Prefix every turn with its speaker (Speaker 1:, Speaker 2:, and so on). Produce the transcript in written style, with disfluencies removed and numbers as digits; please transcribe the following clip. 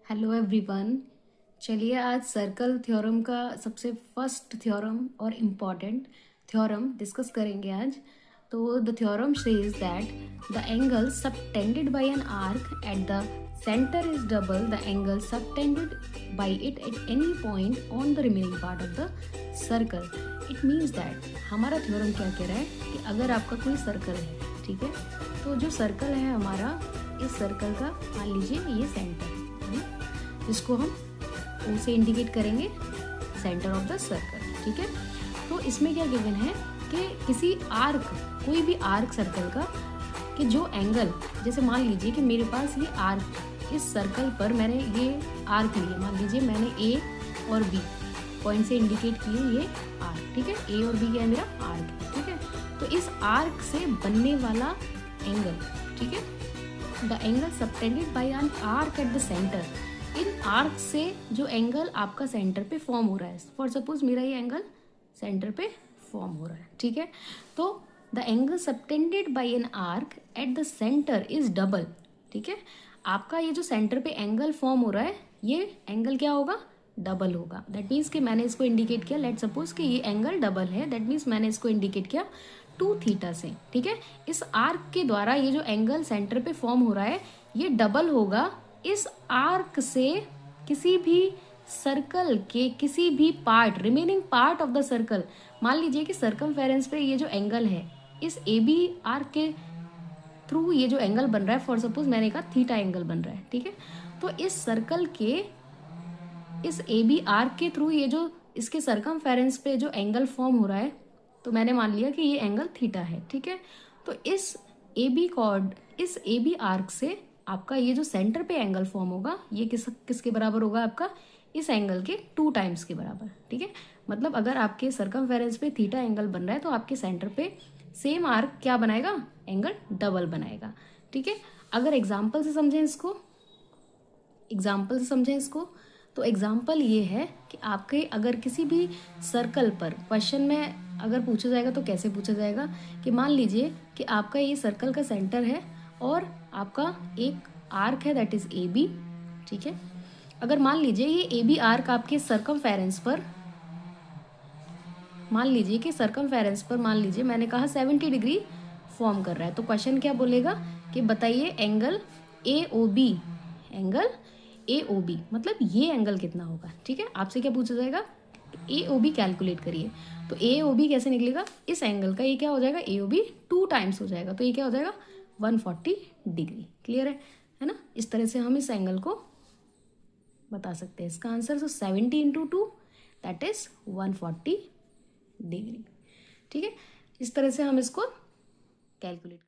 Speaker 1: Hello everyone. चलिए आज circle theorem का सबसे फर्स्ट थ्योरम और इम्पॉर्टेंट थ्योरम डिस्कस करेंगे आज। तो the theorem says that the angle subtended bye an arc at the centre is double the angle subtended bye it at any point on the remaining part of the circle. It means that हमारा theorem क्या कह रहा है कि अगर आपका कोई circle है, ठीक है, तो जो सर्कल है हमारा, इस सर्कल का मान लीजिए ये सेंटर है, जिसको हम O से इंडिकेट करेंगे, सेंटर ऑफ द सर्कल, ठीक है। तो इसमें क्या गिवन है कि किसी आर्क, कोई भी आर्क सर्कल का, कि जो एंगल, जैसे मान लीजिए कि मेरे पास ये आर्क, इस सर्कल पर मैंने ये आर्क लिए, मान लीजिए मैंने A और B पॉइंट से इंडिकेट किए ये आर्क, ठीक है। A और B क्या है, मेरा आर्क है, ठीक है। तो इस आर्क से बनने वाला एंगल, ठीक है, the angle subtended bye an arc at the centre, in arc से जो एंगल आपका सेंटर पे फॉर्म हो रहा है, फॉर सपोज मेरा ये एंगल सेंटर पे फॉर्म हो रहा है, ठीक है। तो the angle subtended bye an arc at the centre is double, ठीक है। आपका ये जो सेंटर पे एंगल फॉर्म हो रहा है, ये एंगल क्या होगा, डबल होगा। दैट मीन्स कि मैंने इसको इंडिकेट किया, लेट सपोज कि ये एंगल डबल है, दैट मीन्स मैंने इसको इंडिकेट किया 2 थीटा से, ठीक है। इस आर्क के द्वारा ये जो एंगल सेंटर पे फॉर्म हो रहा है, ये डबल होगा इस आर्क से किसी भी सर्कल के किसी भी part, remaining part of the circle. मान लीजिए कि सर्कमफेरेंस पे ये जो एंगल है, इस ए बी आर्क के थ्रू ये जो एंगल बन रहा है, फॉर सपोज मैंने कहा थीटा एंगल बन रहा है, ठीक है। तो इस सर्कल के इस ए बी आर्क के थ्रू ये जो इसके सर्कमफेरेंस पे जो एंगल फॉर्म हो रहा है, तो मैंने मान लिया कि ये एंगल थीटा है, ठीक है। तो इस ए बी कॉर्ड, इस ए बी आर्क से आपका ये जो सेंटर पे एंगल फॉर्म होगा, ये किसके बराबर होगा, आपका इस एंगल के 2 टाइम्स के बराबर, ठीक है। मतलब अगर आपके सर्कमफेरेंस पे थीटा एंगल बन रहा है, तो आपके सेंटर पे सेम आर्क क्या बनाएगा, एंगल डबल बनाएगा, ठीक है। अगर एग्जाम्पल से समझें इसको, तो एग्जाम्पल ये है कि आपके अगर किसी भी सर्कल पर क्वेश्चन में अगर पूछा जाएगा तो कैसे पूछा जाएगा कि मान लीजिए कि आपका ये सर्कल का सेंटर है और आपका एक आर्क है, दैट इज ए बी, ठीक है। अगर मान लीजिए ये ए बी आर्क आपके सर्कमफेरेंस पर, मान लीजिए कि सर्कमफेरेंस पर मान लीजिए मैंने कहा 70 डिग्री फॉर्म कर रहा है, तो क्वेश्चन क्या बोलेगा कि बताइए angle A O B, angle A O B मतलब ये एंगल कितना होगा, ठीक है। आपसे क्या पूछा जाएगा, ए ओ बी कैलकुलेट करिए। तो ए ओ बी कैसे निकलेगा, इस एंगल का ये क्या हो जाएगा, ए ओ बी 2 टाइम्स हो जाएगा, तो ये क्या हो जाएगा 140 डिग्री। क्लियर है ना। इस तरह से हम इस एंगल को बता सकते हैं। इसका आंसर तो 70 इंटू 2 दैट इज 140 डिग्री, ठीक है। इस तरह से हम इसको कैलकुलेट